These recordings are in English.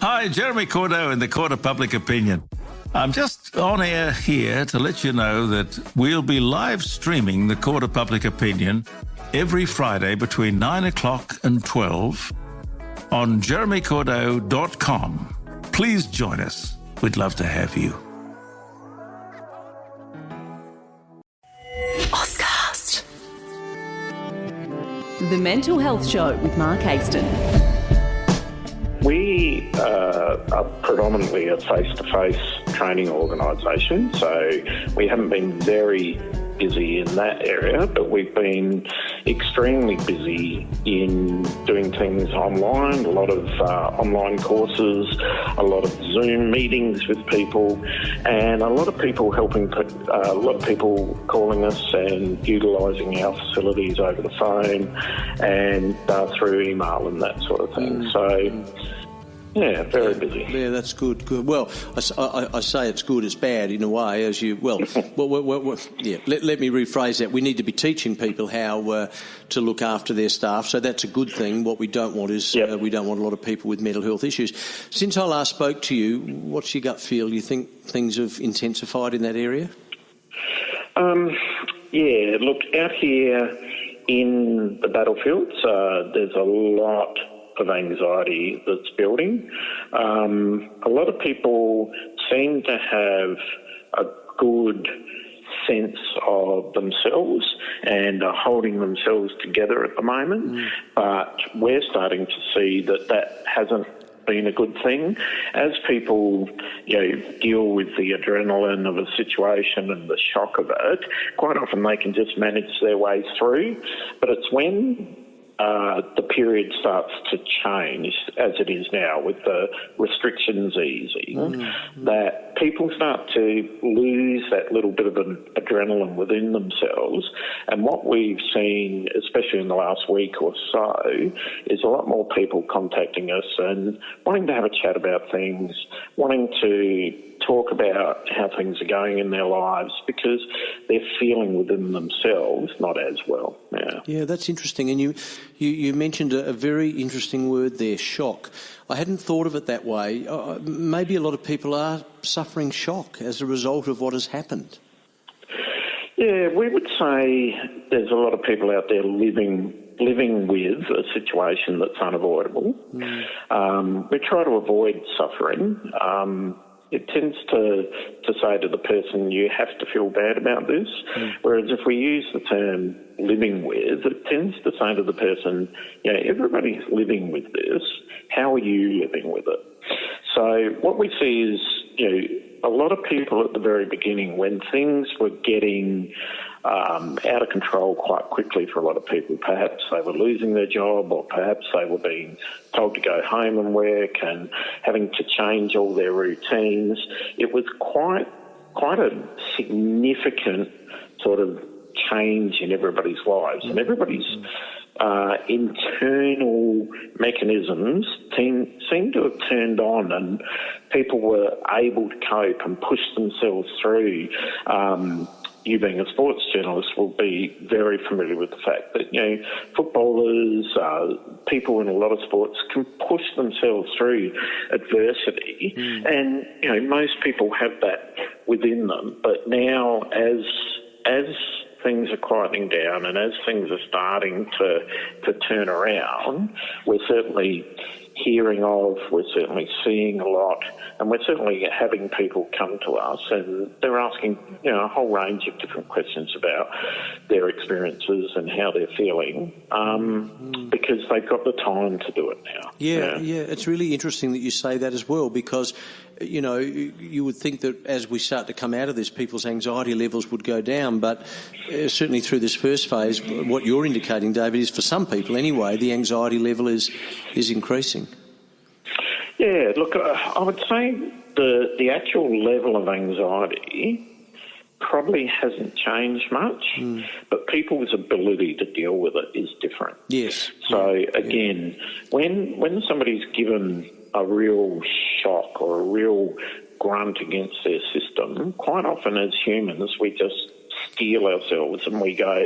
Hi, Jeremy Cordeaux in the Court of Public Opinion. I'm just on air here to let you know that we'll be live streaming the Court of Public Opinion every Friday between 9 o'clock and 12 on jeremycordeaux.com. Please join us. We'd love to have you. Ozcast. The Mental Health Show with Mark Aiston. We are predominantly a face-to-face training organisation, so we haven't been very busy in that area, but we've been extremely busy in doing things online, a lot of online courses, a lot of Zoom meetings with people, and a lot of people calling us and utilising our facilities over the phone and through email and that sort of thing. So, yeah, very busy. Yeah, that's good. Good. Well, I say it's good, it's bad in a way, as you. Well, yeah. Let me rephrase that. We need to be teaching people how to look after their staff, so that's a good thing. What we don't want is we don't want a lot of people with mental health issues. Since I last spoke to you, what's your gut feel? Do you think things have intensified in that area? Yeah. Look, out here in the battlefields, there's a lot of anxiety that's building. A lot of people seem to have a good sense of themselves and are holding themselves together at the moment, but we're starting to see that hasn't been a good thing. As people, deal with the adrenaline of a situation and the shock of it, quite often they can just manage their way through, but it's when the period starts to change, as it is now with the restrictions easing, that people start to lose that little bit of an adrenaline within themselves. And what we've seen, especially in the last week or so, is a lot more people contacting us and wanting to have a chat about things, wanting to talk about how things are going in their lives because they're feeling within themselves not as well now. Yeah, that's interesting. And you mentioned a very interesting word there, shock. I hadn't thought of it that way. Maybe a lot of people are suffering shock as a result of what has happened. Yeah, we would say there's a lot of people out there living with a situation that's unavoidable. We try to avoid suffering. It tends to say to the person, you have to feel bad about this, whereas if we use the term living with, it tends to say to the person, everybody's living with this, how are you living with it? So what we see is, a lot of people at the very beginning, when things were getting out of control quite quickly for a lot of people, perhaps they were losing their job or perhaps they were being told to go home and work and having to change all their routines, it was quite a significant sort of change in everybody's lives, and everybody's internal mechanisms seem to have turned on, and people were able to cope and push themselves through. You being a sports journalist will be very familiar with the fact that, footballers, people in a lot of sports can push themselves through adversity. And, most people have that within them. But now as things are quietening down and as things are starting to turn around, we're certainly hearing of, we're certainly seeing a lot, and we're certainly having people come to us and they're asking a whole range of different questions about their experiences and how they're feeling because they've got the time to do it now. Yeah, it's really interesting that you say that as well, because you would think that as we start to come out of this, people's anxiety levels would go down, but certainly through this first phase, what you're indicating, David, is for some people anyway, the anxiety level is increasing. Yeah, look, I would say the actual level of anxiety probably hasn't changed much, but people's ability to deal with it is different. Yes. So, again, when somebody's given a real shock or a real grunt against their system, quite often as humans we just steel ourselves and we go,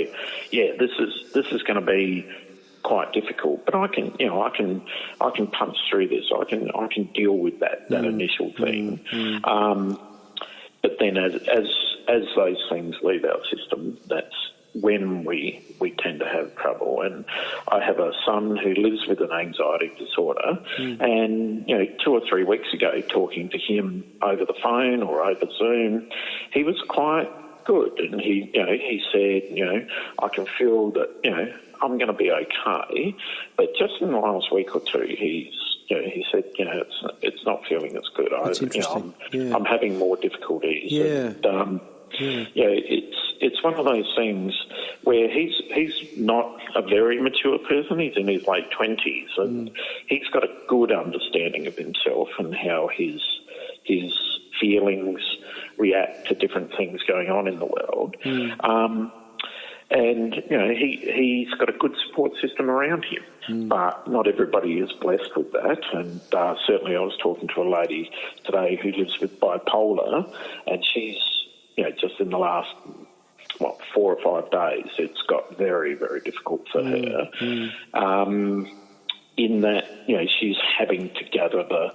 this is going to be quite difficult, but I can punch through this. I can deal with that initial thing. But then as those things leave our system, that's when we tend to have trouble. And I have a son who lives with an anxiety disorder, and 2 or 3 weeks ago, talking to him over the phone or over Zoom, he was quite good, and he said, I can feel that I'm going to be okay, but just in the last week or two, he said, it's not feeling as good. That's interesting. I'm having more difficulties. Yeah. And, it's one of those things where he's not a very mature person. He's in his late 20s, and he's got a good understanding of himself and how his feelings react to different things going on in the world. And, he's got a good support system around him, but not everybody is blessed with that. And certainly I was talking to a lady today who lives with bipolar, and she's, just in the last, 4 or 5 days, it's got very, very difficult for her. In that, she's having to gather the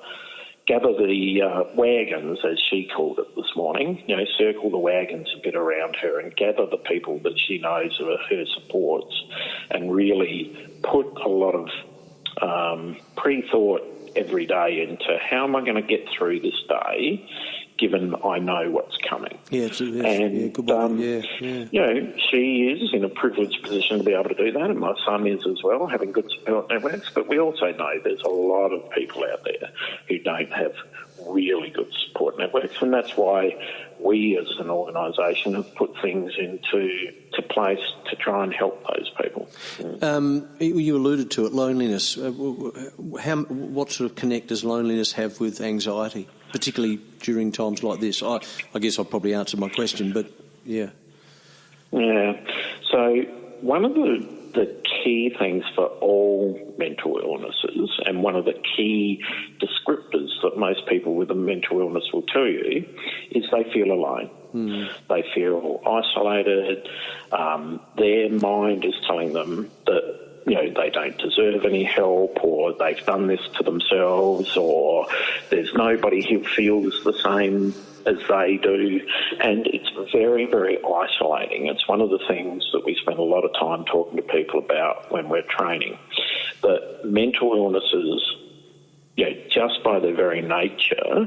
wagons, as she called it this morning, circle the wagons a bit around her and gather the people that she knows are her supports, and really put a lot of pre-thought every day into how am I going to get through this day, given I know what's coming. Good she is in a privileged position to be able to do that, and my son is as well, having good support networks, but we also know there's a lot of people out there who don't have really good support networks, and that's why we as an organisation have put things into place to try and help those people. You alluded to it, loneliness. What sort of connect does loneliness have with anxiety, particularly during times like this? I guess I've probably answered my question, but yeah. Yeah. So one of the key things for all mental illnesses, and one of the key descriptors that most people with a mental illness will tell you, is they feel alone. They feel isolated. Their mind is telling them that they don't deserve any help, or they've done this to themselves, or there's nobody who feels the same as they do, and it's very, very isolating. It's one of the things that we spend a lot of time talking to people about when we're training, that mental illnesses, just by their very nature,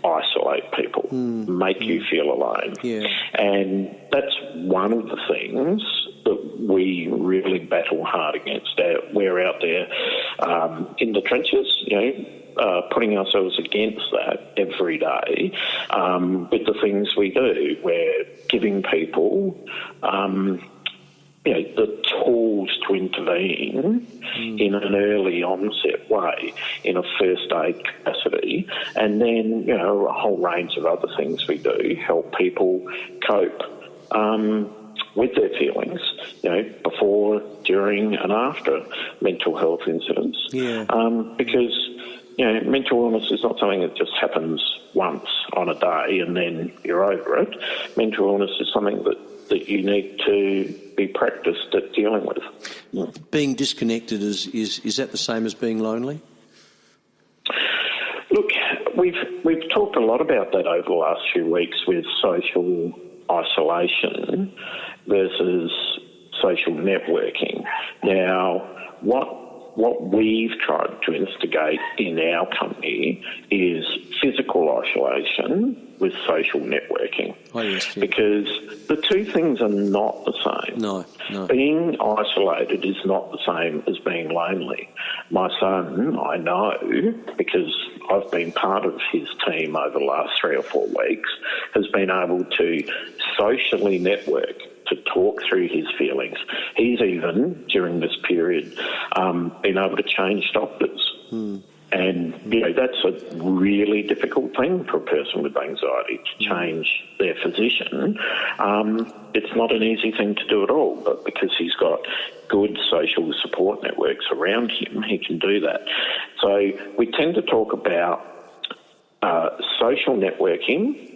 isolate people, make you feel alone. Yeah. And that's one of the things that we really battle hard against. We're out there in the trenches, putting ourselves against that every day with the things we do. We're giving people the tools to intervene in an early onset way, in a first aid capacity, and then, a whole range of other things we do help people cope with their feelings, before, during and after mental health incidents. Yeah. Because, mental illness is not something that just happens once on a day and then you're over it. Mental illness is something that you need to be practiced at dealing with. Yeah. Being disconnected, is that the same as being lonely? Look, we've talked a lot about that over the last few weeks with social isolation versus social networking. Now, what we've tried to instigate in our company is physical isolation with social networking. Oh, yes, yeah. Because the two things are not the same. No. Being isolated is not the same as being lonely. My son, I know, because I've been part of his team over the last 3 or 4 weeks, has been able to socially network, to talk through his feelings. He's even, during this period, been able to change doctors. And, that's a really difficult thing for a person with anxiety, to change their physician. It's not an easy thing to do at all, but because he's got good social support networks around him, he can do that. So we tend to talk about social networking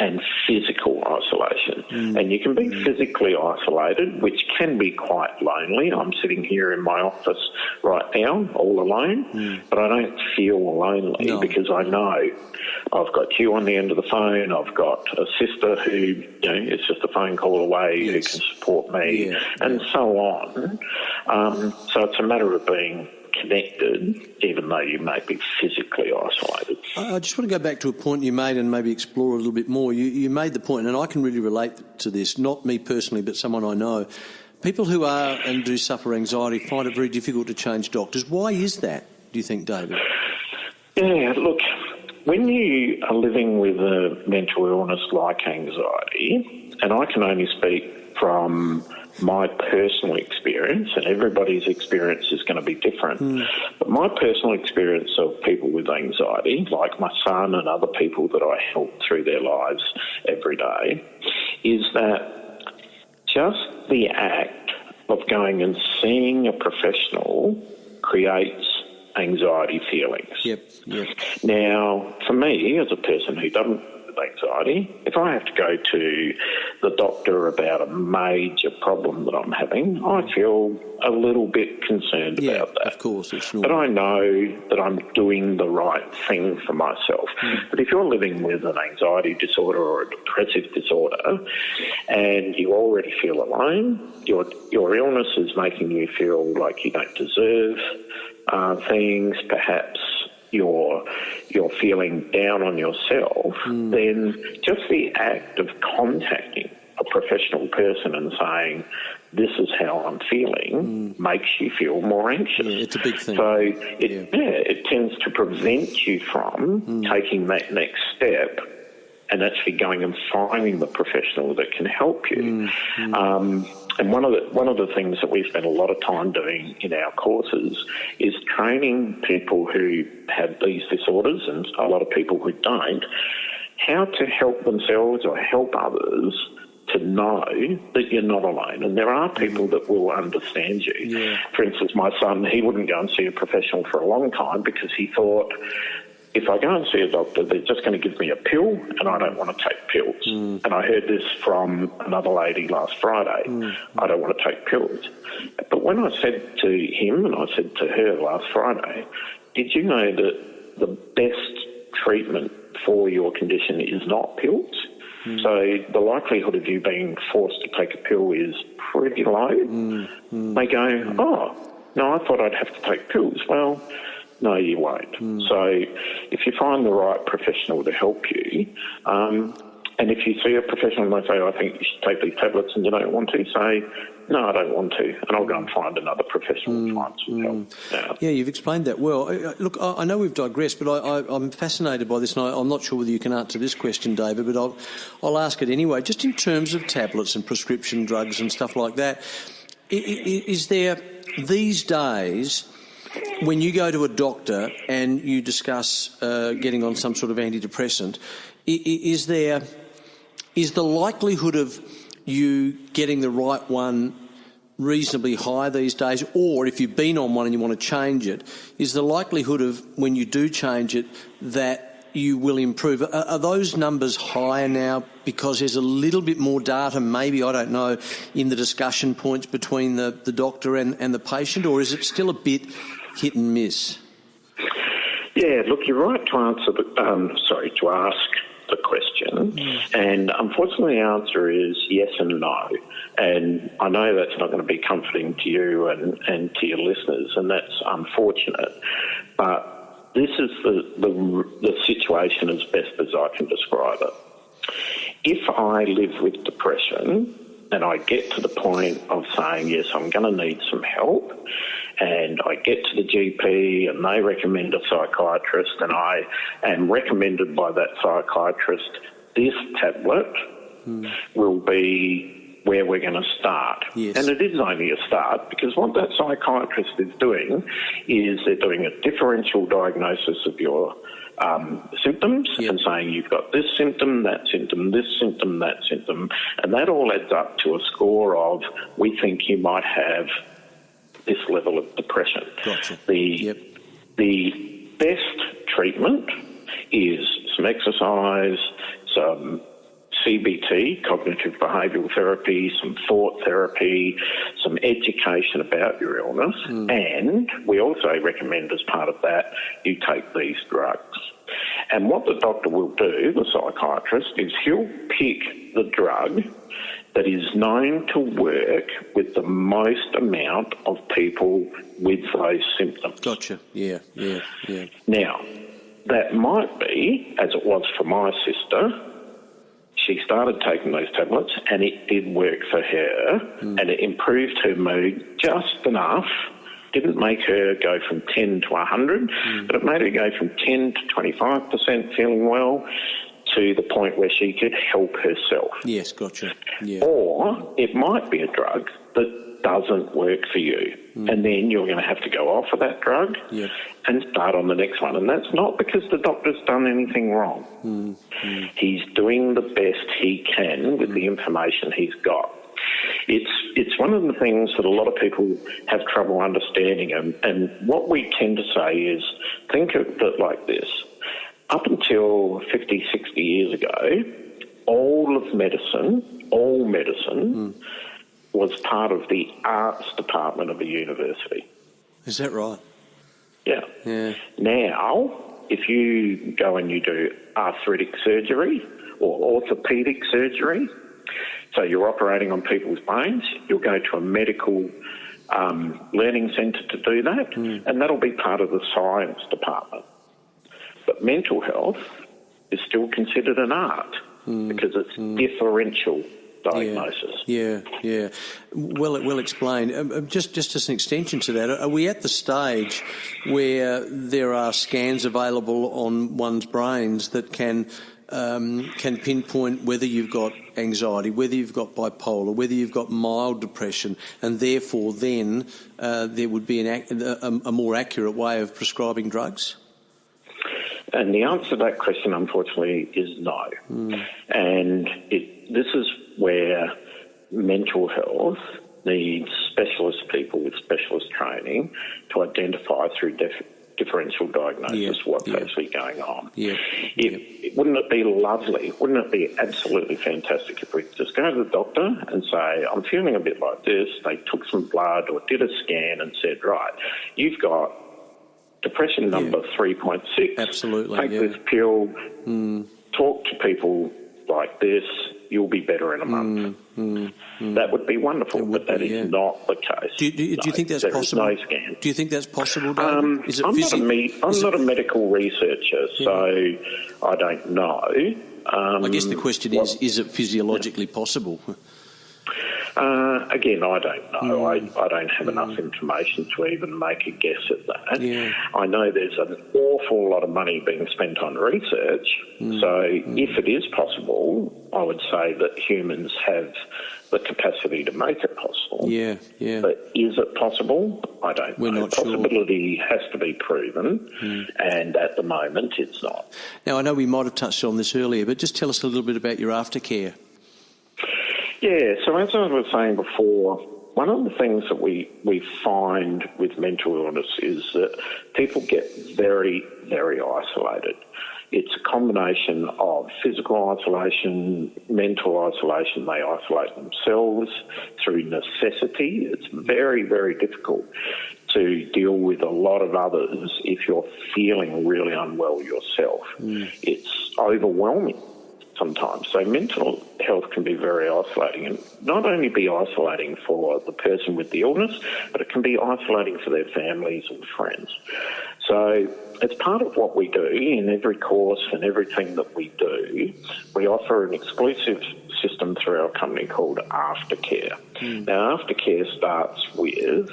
and physical isolation. And you can be physically isolated, which can be quite lonely. I'm sitting here in my office right now, all alone, but I don't feel lonely because I know I've got you on the end of the phone. I've got a sister who, is just a phone call away who can support me, and so on. So it's a matter of being connected, even though you may be physically isolated. I just want to go back to a point you made and maybe explore a little bit more. You made the point, and I can really relate to this, not me personally, but someone I know. People who are and do suffer anxiety find it very difficult to change doctors. Why is that, do you think, David? Yeah, look, when you are living with a mental illness like anxiety, and I can only speak from my personal experience, and everybody's experience is going to be different, but my personal experience of people with anxiety, like my son and other people that I help through their lives every day, is that just the act of going and seeing a professional creates anxiety feelings. Yep. Now, for me, as a person who doesn't have anxiety, if I have to go to the doctor about a major problem that I'm having, I feel a little bit concerned about that. Of course, it's but I know that I'm doing the right thing for myself. But if you're living with an anxiety disorder or a depressive disorder and you already feel alone, your illness is making you feel like you don't deserve things, perhaps you're feeling down on yourself, then just the act of contacting a professional person and saying, this is how I'm feeling, makes you feel more anxious. Yeah, it's a big thing. So it tends to prevent you from taking that next step and actually going and finding the professional that can help you. And one of the things that we spend a lot of time doing in our courses is training people who have these disorders, and a lot of people who don't, how to help themselves or help others to know that you're not alone. And there are people that will understand you. Yeah. For instance, my son, he wouldn't go and see a professional for a long time because he thought, if I go and see a doctor, they're just going to give me a pill and I don't want to take pills. And I heard this from another lady last Friday. I don't want to take pills. But when I said to him and I said to her last Friday, did you know that the best treatment for your condition is not pills? So the likelihood of you being forced to take a pill is pretty low. They go, oh, no, I thought I'd have to take pills. Well, no, you won't. So if you find the right professional to help you, and if you see a professional and they say, I think you should take these tablets and you don't want to, say, no, I don't want to, and I'll go and find another professional and find some help. Yeah, you've explained that well. Look, I know we've digressed, but I'm fascinated by this, and I'm not sure whether you can answer this question, David, but I'll ask it anyway. Just in terms of tablets and prescription drugs and stuff like that, is there these days, when you go to a doctor and you discuss getting on some sort of antidepressant, is the likelihood of you getting the right one reasonably high these days? Or if you've been on one and you want to change it, is the likelihood of when you do change it that you will improve? Are those numbers higher now because there's a little bit more data, maybe, I don't know, in the discussion points between the doctor and the patient, or is it still a bit hit and miss? Yeah, look, you're right to answer to ask the question, and unfortunately the answer is yes and no. And I know that's not going to be comforting to you and to your listeners, and that's unfortunate. But this is the situation as best as I can describe it. If I live with depression and I get to the point of saying, yes, I'm going to need some help, and I get to the GP and they recommend a psychiatrist and I am recommended by that psychiatrist, this tablet will be where we're going to start. Yes. And it is only a start, because what that psychiatrist is doing is they're doing a differential diagnosis of your symptoms and saying you've got this symptom, that symptom, this symptom, that symptom, and that all adds up to a score of, we think you might have this level of depression. Gotcha. The best treatment is some exercise, some CBT, cognitive behavioural therapy, some thought therapy, some education about your illness, and we also recommend as part of that you take these drugs. And what the doctor will do, the psychiatrist, is he'll pick the drug that is known to work with the most amount of people with those symptoms. Gotcha. Yeah. Now, that might be, as it was for my sister, she started taking those tablets and it did work for her and it improved her mood just enough. Didn't make her go from 10 to 100, but it made her go from 10 to 25% feeling well to the point where she could help herself. Yes, gotcha. Yeah. Or it might be a drug that doesn't work for you, and then you're going to have to go off of that drug and start on the next one. And that's not because the doctor's done anything wrong. He's doing the best he can with the information he's got. It's one of the things that a lot of people have trouble understanding, and what we tend to say is, think of it like this. Up until 50, 60 years ago, all medicine was part of the arts department of a university. Is that right? Yeah. Now, if you go and you do arthritic surgery or orthopaedic surgery, so you're operating on people's bones, you'll go to a medical learning centre to do that, and that'll be part of the science department. But mental health is still considered an art because it's differential diagnosis. Yeah. Well explained. Just as an extension to that, are we at the stage where there are scans available on one's brains that can pinpoint whether you've got anxiety, whether you've got bipolar, whether you've got mild depression, and therefore then there would be a more accurate way of prescribing drugs? And the answer to that question, unfortunately, is no. And this is where mental health needs specialist people with specialist training to identify through differential diagnosis what's actually going on. Wouldn't it be lovely, wouldn't it be absolutely fantastic if we could just go to the doctor and say, I'm feeling a bit like this, they took some blood or did a scan and said, right, you've got depression number 3.6. Absolutely. Take this pill, talk to people like this, you'll be better in a month. That would be wonderful, but that is not the case. Do you think that's possible? There is no scan. Do you think that's possible, David? I'm not a medical researcher, so I don't know. I guess the question is it physiologically possible? Again, I don't know. I don't have enough information to even make a guess at that. I know there's an awful lot of money being spent on research, so if it is possible, I would say that humans have the capacity to make it possible. But is it possible? I don't know. We're not sure. Possibility has to be proven, and at the moment it's not. Now, I know we might have touched on this earlier, but just tell us a little bit about your aftercare. Yeah, so as I was saying before, one of the things that we find with mental illness is that people get very, very isolated. It's a combination of physical isolation, mental isolation. They isolate themselves through necessity. It's very, very difficult to deal with a lot of others if you're feeling really unwell yourself. It's overwhelming sometimes. So mental health can be very isolating, and not only be isolating for the person with the illness, but it can be isolating for their families and friends. So it's part of what we do in every course and everything that we do. We offer an exclusive system through our company called Aftercare. Now, Aftercare starts with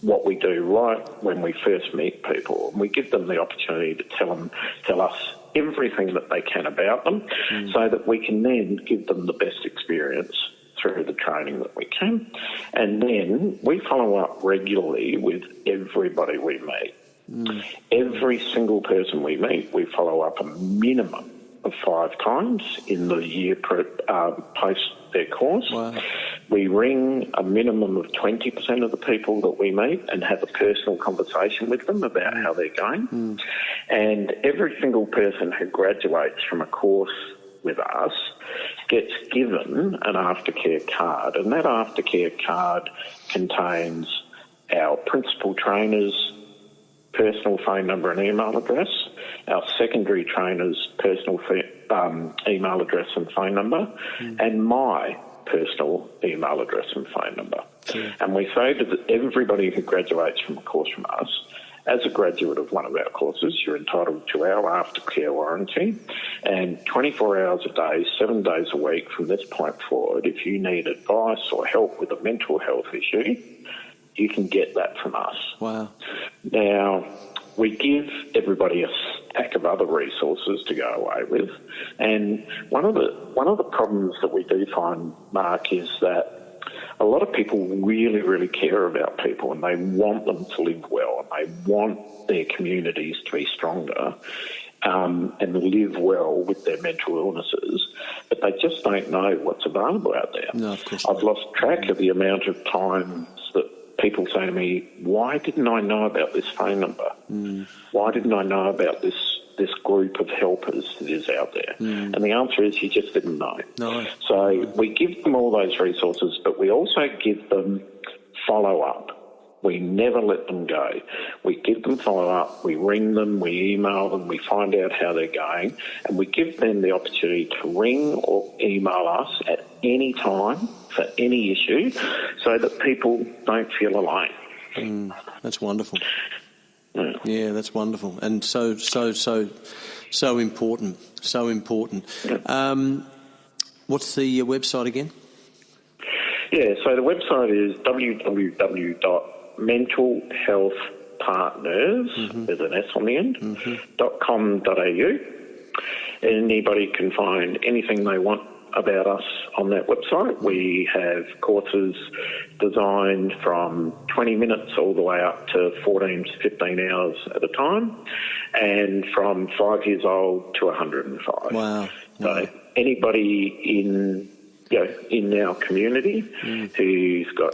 what we do right when we first meet people, and we give them the opportunity to tell us everything that they can about them, so that we can then give them the best experience through the training that we can. And then we follow up regularly with everybody we meet. Every single person we meet, we follow up a minimum of 5 times in the year post their course. Wow. We ring a minimum of 20% of the people that we meet and have a personal conversation with them about how they're going. And every single person who graduates from a course with us gets given an aftercare card, and that aftercare card contains our principal trainer's personal phone number and email address, our secondary trainer's personal email address and phone number, and my personal email address and phone number. And we say to everybody who graduates from a course from us, as a graduate of one of our courses, you're entitled to our aftercare warranty, and 24 hours a day, 7 days a week from this point forward, if you need advice or help with a mental health issue, you can get that from us. Wow. Now, we give everybody a stack of other resources to go away with, and one of the problems that we do find, Mark, is that a lot of people really, really care about people, and they want them to live well, and they want their communities to be stronger and live well with their mental illnesses, but they just don't know what's available out there. No, of course I've lost track of the amount of times that people say to me, why didn't I know about this phone number? Why didn't I know about this group of helpers that is out there? And the answer is you just didn't know. No. So we give them all those resources, but we also give them follow-up. We never let them go. We give them follow-up, we ring them, we email them, we find out how they're going, and we give them the opportunity to ring or email us at any time for any issue so that people don't feel alone. That's wonderful. Yeah, that's wonderful, and so important. So important. What's the website again? Yeah, so the website is www.mentalhealthpartners, with an S on the end, .com.au. Anybody can find anything they want about us on that website. We have courses designed from 20 minutes all the way up to 14 to 15 hours at a time, and from 5 years old to 105. Wow. So anybody in our community who's got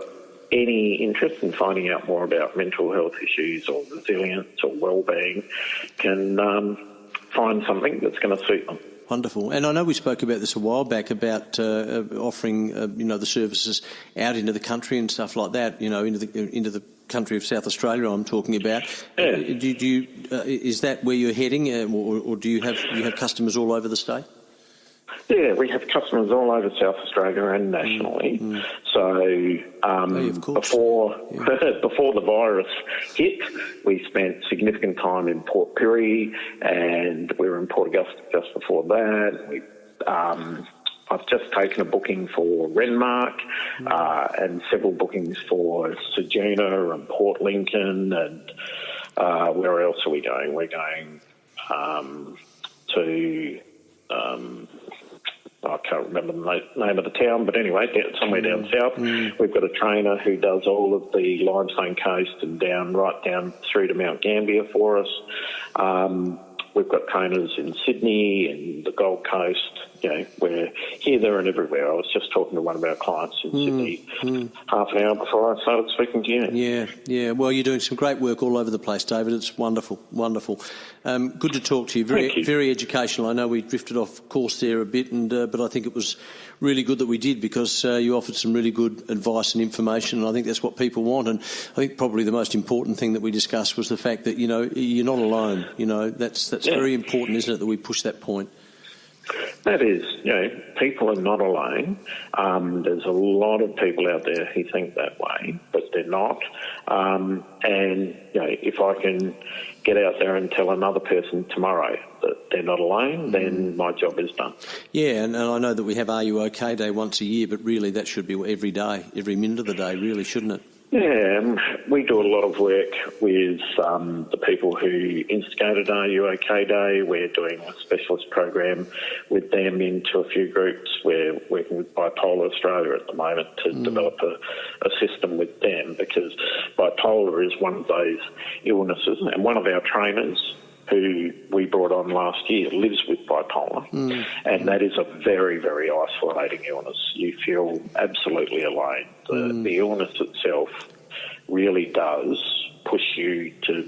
any interest in finding out more about mental health issues or resilience or wellbeing can find something that's going to suit them. Wonderful. And I know we spoke about this a while back about offering, the services out into the country and stuff like that, into the country of South Australia I'm talking about. Yeah. Is that where you're heading, or do you have customers all over the state? Yeah, we have customers all over South Australia and nationally. So before the virus hit, we spent significant time in Port Pirie, and we were in Port Augusta just before that. I've just taken a booking for Renmark and several bookings for Ceduna and Port Lincoln, and where else are we going? We're going to... I can't remember the name of the town, but anyway, somewhere down south. We've got a trainer who does all of the Limestone Coast and right down through to Mount Gambier for us. We've got trainers in Sydney and the Gold Coast. We're here, there and everywhere. I was just talking to one of our clients in Sydney half an hour before I started speaking to you. Yeah. Well, you're doing some great work all over the place, David. It's wonderful. Good to talk to you. Very educational. I know we drifted off course there a bit, but I think it was really good that we did, because you offered some really good advice and information, and I think that's what people want. And I think probably the most important thing that we discussed was the fact that, you're not alone. That's very important, isn't it, that we push that point? That is, people are not alone. There's a lot of people out there who think that way, but they're not. And, if I can get out there and tell another person tomorrow that they're not alone, then my job is done. Yeah, and I know that we have Are You OK Day once a year, but really that should be every day, every minute of the day, really, shouldn't it? Yeah, we do a lot of work with the people who instigated Are You OK Day. We're doing a specialist program with them into a few groups. We're working with Bipolar Australia at the moment to develop a system with them, because bipolar is one of those illnesses, and one of our trainers who we brought on last year lives with bipolar, and that is a very, very isolating illness. You feel absolutely alone. The illness itself really does push you to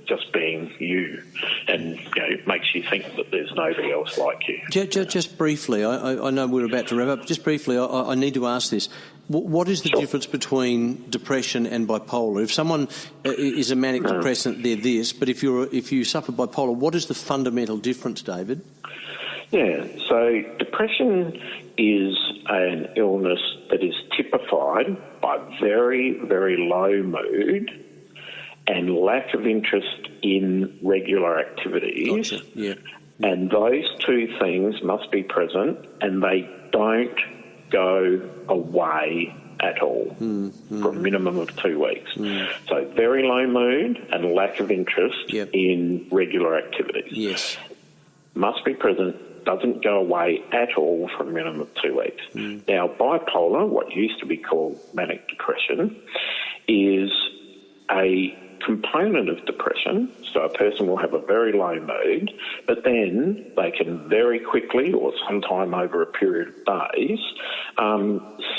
just being you, and it makes you think that there's nobody else like you. Just briefly, I know we're about to wrap up. Just briefly, I need to ask this. What is the difference between depression and bipolar? If someone is a manic depressant, they're this. But if you suffer bipolar, what is the fundamental difference, David? Yeah, so depression is an illness that is typified by very, very low mood and lack of interest in regular activities. Gotcha. Yeah. And those two things must be present, and they don't go away at all for a minimum of 2 weeks. So very low mood and lack of interest in regular activities. Yes. Must be present, doesn't go away at all for a minimum of 2 weeks. Now, bipolar, what used to be called manic depression, is a component of depression. So a person will have a very low mood, but then they can very quickly, or sometime over a period of days,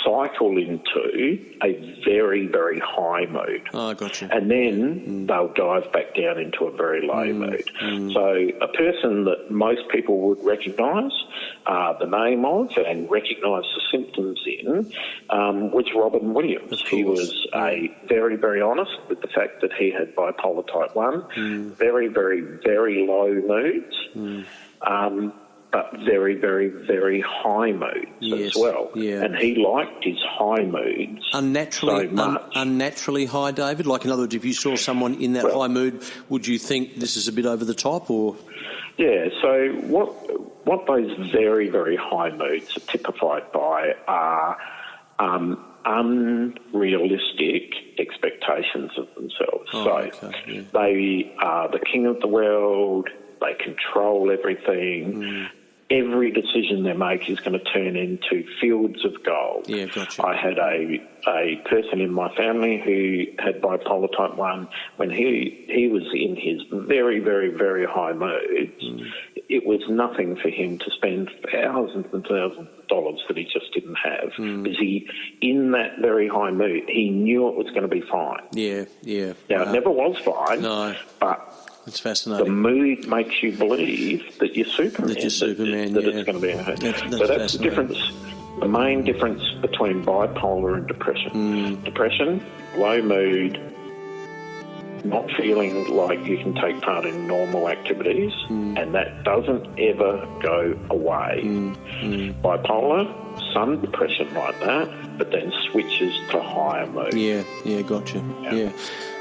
cycle into a very, very high mood. Oh, gotcha. And then they'll dive back down into a very low mood. So a person that most people would recognise the name of and recognise the symptoms in was Robin Williams. He was very, very honest with the fact that he had bipolar type 1, very, very, very low moods, but very, very, very high moods as well. Yeah. And he liked his high moods unnaturally, so much. Unnaturally high, David? Like, in other words, if you saw someone in that high mood, would you think this is a bit over the top? Or Yeah, so what those very, very high moods are typified by are unrealistic expectations of themselves. They are the king of the world, they control everything. Every decision they make is going to turn into fields of gold. Yeah, gotcha. I had a person in my family who had bipolar type 1. When he was in his very, very, very high moods, it was nothing for him to spend thousands and thousands of dollars that he just didn't have. Because in that very high mood, he knew it was going to be fine. Yeah. Now, it never was fine, but it's fascinating. The mood makes you believe that you're Superman. That it's going to be so that's the difference. The main difference between bipolar and depression. Depression, low mood, not feeling like you can take part in normal activities, and that doesn't ever go away. Bipolar, some depression like that, but then switches to higher mood. Yeah, gotcha. Yeah.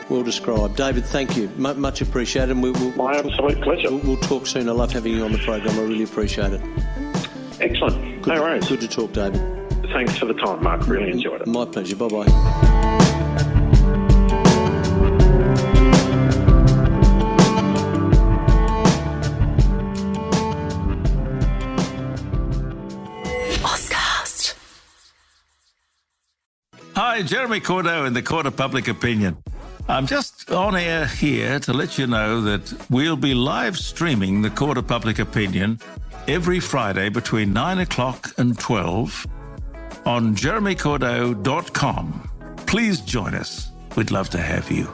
Well described. David, thank you. Much appreciated. My absolute pleasure. We'll talk soon. I love having you on the program. I really appreciate it. Excellent. No worries. Good to talk, David. Thanks for the time, Mark. Really enjoyed it. My pleasure. Bye-bye. Hi, Jeremy Cordeaux in the Court of Public Opinion. I'm just on air here to let you know that we'll be live streaming the Court of Public Opinion every Friday between 9 o'clock and 12 on jeremycordeaux.com. Please join us. We'd love to have you.